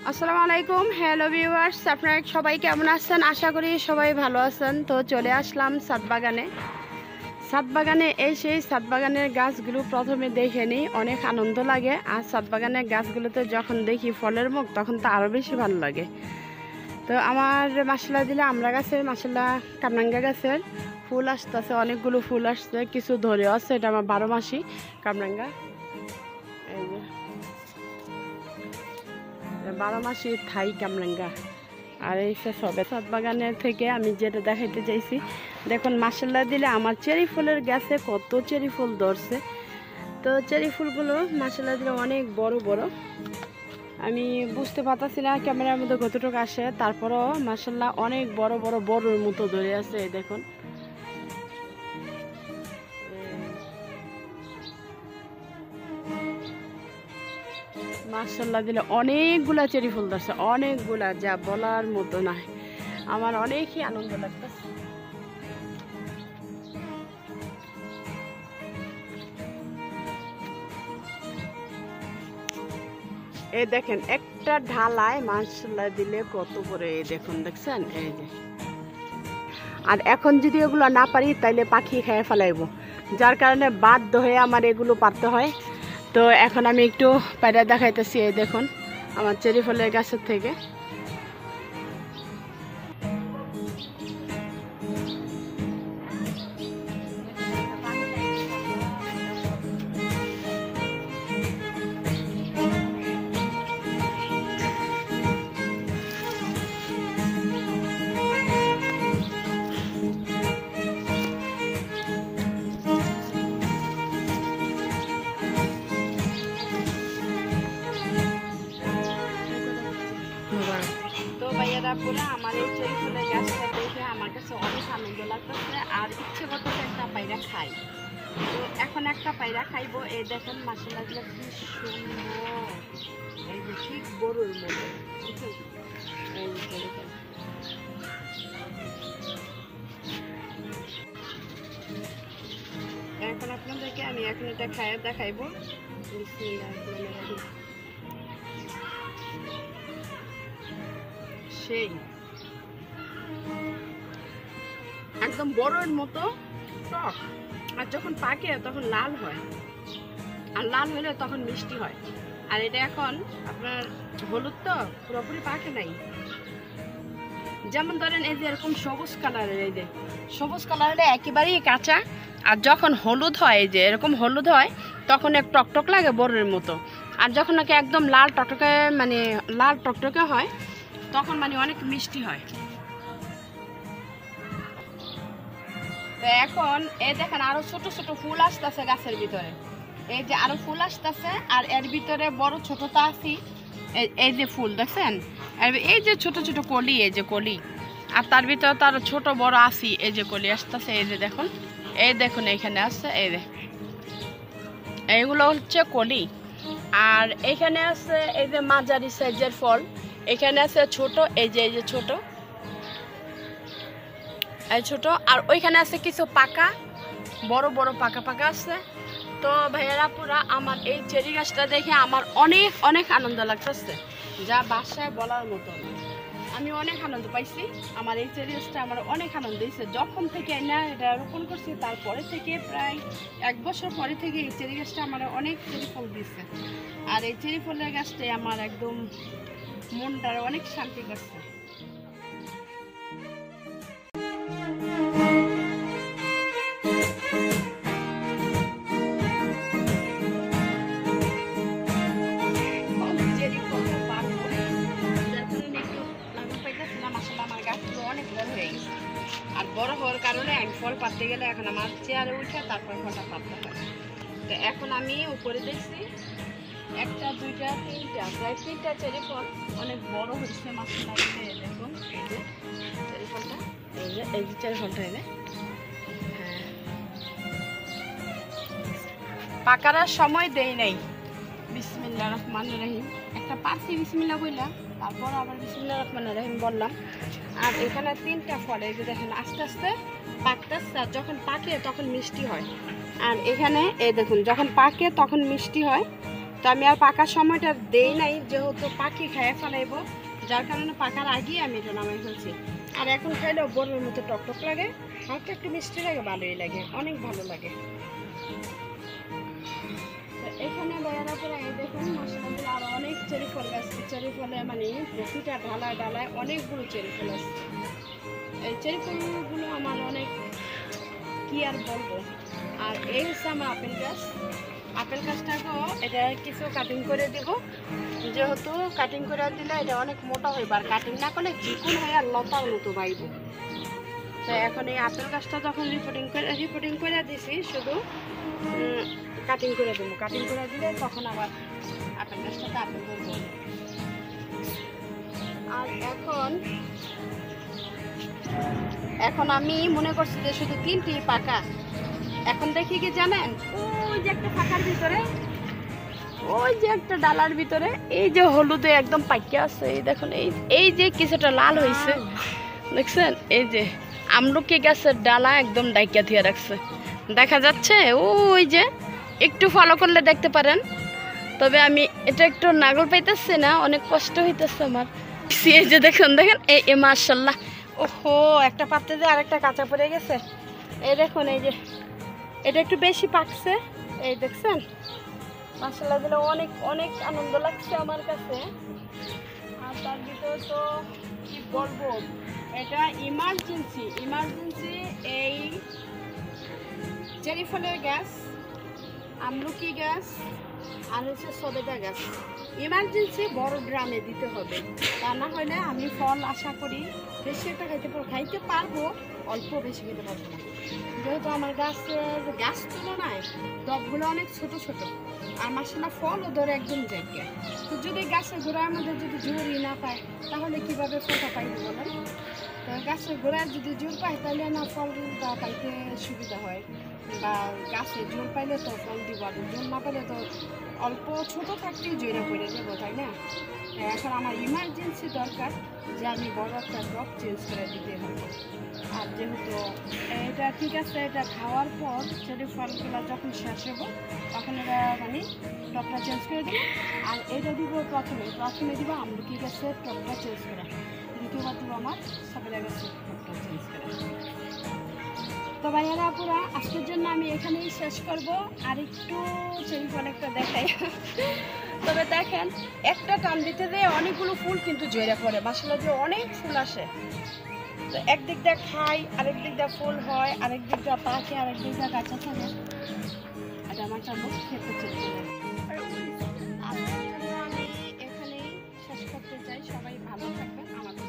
আসসালামু আলাইকুম। Hello viewers, আপনারা সবাই কেমন আছেন? আশা করি সবাই ভালো আছেন। তো চলে আসলাম ছাদ বাগানে এই সেই ছাদ বাগানের গাছগুলো প্রথমে দেখে নিই, অনেক আনন্দ লাগে। আর ছাদ বাগানের গাছগুলোতে যখন দেখি ফলের মুখ তখন তো আরও বেশি ভালো লাগে। তো আমার মাসাল্লাহ দিলে আমরা গাছের মাসাল্লাহ কামরাঙ্গা গাছের ফুল আসতেছে, অনেকগুলো ফুল আসছে, কিছু ধরেও আছে। এটা আমার 12 মাসি কামরাঙ্গা, এই যে 12 মাসি থাই কামরাঙ্গা। আর এই সবে ছাদ বাগানের থেকে আমি যেটা দেখাইতে চাইছি, দেখুন মাসাল্লাহ দিলে আমার চেরি ফুলের গাছে কত চেরি ফুল ধরছে। তো চেরি ফুলগুলো মাসাল্লাহ দিলে অনেক বড় বড়, আমি বুঝতে পারতাছি না ক্যামেরার মধ্যে কতটুকু আসে, তারপরও মাসাল্লাহ অনেক বড় বড় বড়র মতো ধরে আছে। এই দেখুন, মাশাআল্লাহ দিলে অনেকগুলা চেরি ফুল ধরছে, অনেকগুলা, যা বলার মতো না। আমার অনেকই আনন্দ লাগতেছে। এই দেখেন একটা ঢালায় মাশাআল্লাহ দিলে কত করে, এই দেখুন, দেখছেন? এই যে, আর এখন যদি এগুলো না পারি তাইলে পাখি খেয়ে ফেলাইব, যার কারণে বাধ্য হয়ে আমার এগুলো পারতে হয়। তো এখন আমি একটু পায়রা দেখাইতেছি। এই দেখুন আমার চেরি ফলের গাছের থেকে পুরো আমার এই চেরি ফুলের গাছটা দেখে আমার কাছে অনেক আনন্দ লাগতেছে, আর ইচ্ছে করতেছে একটা পায়রা খাই। তো এখন একটা পায়রা খাইবো। এই দেখেন মাশাআল্লাহ কি সুন্দর, এই যে ঠিক গরুর মতো। এখন আপনাদেরকে আমি এখন এটা খাইয়ে দেখাইবো। সেই একদম বড়ের মতো টক, আর যখন পাকে তখন লাল হয়, আর লাল হলে তখন মিষ্টি হয়। আর এটা এখন আপনার হলুদ, তো পুরোপুরি পাকে নাই। যেমন ধরেন এই যে এরকম সবুজ কালারের, এই যে সবুজ কালারের একেবারেই কাঁচা, আর যখন হলুদ হয়, এই যে এরকম হলুদ হয়, তখন এক টকটক লাগে বড়ের মতো। আর যখন নাকি একদম লাল টকটকে, মানে লাল টকটকে হয়, তখন মানে অনেক মিষ্টি হয়। তো এখন এই দেখেন আরো ছোট ছোট ফুল আসতেছে গাছের ভিতরে, এই যে আরো ফুল আসতেছে, আর এর ভিতরে বড় ছোটটা আছি। এই যে ফুল দেখছেন, এই যে ছোট ছোট কলি, এই যে কলি, আর তার ভিতরে তার ছোট বড় আসি, এই যে কলি আসতেছে। এই যে দেখুন, এই দেখুন এইখানে আসছে, এই যে এইগুলো হচ্ছে কলি। আর এইখানে আছে এই যে মাঝারি সাইজের ফল, এখানে আছে ছোট, এই যে ছোট, এই ছোট, আর ওইখানে আছে কিছু পাকা, বড় বড় পাকা পাকা আছে। তো ভাইয়ারা পুরা আমার এই চেরি গাছটা দেখে আমার অনেক অনেক আনন্দ লাগতেছে, যা বাসায় বলার মতো না। আমি অনেক আনন্দ পাইছি, আমার এই চেরি গাছটা আমার অনেক আনন্দ দিয়েছে। যখন থেকে না এটা রোপণ করছি, তারপরে থেকে প্রায় 1 বছর পরে থেকে এই চেরি গাছটা আমার অনেক চেরি ফল দিচ্ছে। আর এই চেরি ফলের গাছটাই আমার একদম মনটার অনেক শান্তি করছে। আর বড় হওয়ার কারণে আমি ফল পাততে গেলে এখন আমার চেয়ারে উঠে তারপর ফলটা পাততে হয়। তো এখন আমি উপরে দেখছি 1, 2, 3, প্রায় 3টা চেরি ফল অনেক বড় হচ্ছে। মাছটা দেখুন, এই যে চেরি ফলটা, এই যে চেরি ফলটা এনে হ্যাঁ পাকার সময় দেই নাই। বিসমিল্লাহির রহমানির রহিম, একটা পারছি বিসমিল্লাহ বললাম, তারপর আবার বিসমিল্লাহির রহমানির রহিম বললাম। আর এখানে 3টা ফল, এই যে দেখেন আস্তে আস্তে পাকতেছে, যখন পাকে তখন মিষ্টি হয়। আর এখানে এই দেখুন, যখন পাকে তখন মিষ্টি হয়, তো আমি আর পাকার সময়টা দেই নাই, যেহেতু পাখি খায় ফেলাইব, যার কারণে পাকার আগেই আমি এটা নামাই ফেলছি। আর এখন খাইলেও বড়ের মতো টকটক লাগে, হালকা একটু মিষ্টি লাগে, ভালোই লাগে, অনেক ভালো লাগে। এখানে বেড়ার পরে এই দেখুন মশলাগুলো আরো অনেক চেরি ফল আসছে। চেরি ফলে মানে প্রতিটা ঢালায় ঢালায় অনেকগুলো চেরি ফল আসছে। এই চেরি ফলগুলো আমার অনেক, কি আর বলবো। আর এই হচ্ছে আমার আপেল গাছ। আপেল গাছটাকেও এটা কিছু কাটিং করে দেব, যেহেতু কাটিং করে দিলে এটা অনেক মোটা হইব, আর কাটিং না করলে চিকুন হয়ে আর লতার মতো বাইব। তো এখন এই আপেল গাছটা যখন রিপোর্টিং করে দিছি, শুধু কাটিং করে দেবো। কাটিং করে দিলে তখন আবার আপেল গাছটাতে আপেল ধরবো। আর এখন আমি মনে করছি যে শুধু 3টি পাকা। এখন দেখি কি জানেন, ওই যে একটা পাকার ভিতরে, ওই যে একটা ডালার ভিতরে এই যে হলুদে একদম পাকিয়ে আছে। এই দেখুন, এই যে কিছুটা লাল হয়েছে, দেখছেন? এই যে আমলকি গাছের ডালা একদম ডাইকা দিয়ে রাখছে, দেখা যাচ্ছে। ওই যে একটু ফলো করলে দেখতে পারেন। তবে আমি এটা একটু নাগল পাইতেছি না, অনেক কষ্ট হইতেছে আমার। এই যে দেখুন এই মাশাআল্লাহ, ওহো, একটা পাত্রে যে আরেকটা কাঁচা পড়ে গেছে। এই দেখুন, এই যে এটা একটু বেশি পাকছে, এই দেখছেন? মাশাআল্লাহ দিলে অনেক অনেক আনন্দ লাগছে আমার কাছে। আর তার ভিতরে তো কি বলবো, এটা ইমার্জেন্সি এই চেরি ফলের গাছ, আমলকি গাছ, আর হচ্ছে সবেদা গাছ ইমার্জেন্সি বড় ড্রামে দিতে হবে। তা না হলে আমি ফল আশা করি বেশি একটা খাইতে পারবো, অল্প বেশি খেতে পারবো না। যেহেতু আমার গাছ তুলনায় টবগুলো অনেক ছোট ছোট, আর মাশাআল্লাহ ফলও ধরে একদম জায়গা। তো যদি গাছের গোড়ার মধ্যে যদি জোরই না পায়, তাহলে কিভাবে ফলটা পাইবে বলেন? তো গাছের গোড়ায় যদি জোর পায়, তাহলে না ফলটা পাইতে সুবিধা হয়, বা গাছে জোর পাইলে তো ফল দিব, আর জোর না পাইলে তো অল্প ছোট থাকতেই জোরে পড়ে দেবো, তাই না? এখন আমার ইমার্জেন্সি দরকার যে আমি বড় একটা টব চেঞ্জ করে দিতে হবে। আর যেহেতু এটা ঠিক আছে, এটা খাওয়ার পর চেরি ফলগুলো যখন শেষ হবো, তখন এটা মানে টবটা চেঞ্জ করে দেবো। আর এটা দিব প্রথমে দিব আমলকি গাছের টবটা চেঞ্জ করা, দ্বিতীয়বার দিব আমার সবেদা গাছের টবটা চেঞ্জ করা। তো ভাইয়ারা আপুরা, আজকের জন্য আমি এখানেই শেষ করব। আর একটু চেরি ফল একটা দেখাই। তবে দেখেন, একটা টান দিতে দিয়ে অনেকগুলো ফুল কিন্তু জড়ে পড়ে, মাশাআল্লাহ যে অনেক ফুল আসে। তো একদিক দিয়ে খাই, আরেক দিক দিয়ে ফুল হয়, আরেক দিক দিয়ে পাকে, আরেক দিক দিয়ে কাঁচা থাকে। আর আমার জন্য খেতে চেষ্টা আজকের জন্য আমি এখানেই শেষ করতে চাই। সবাই ভালো থাকবেন, আমাদের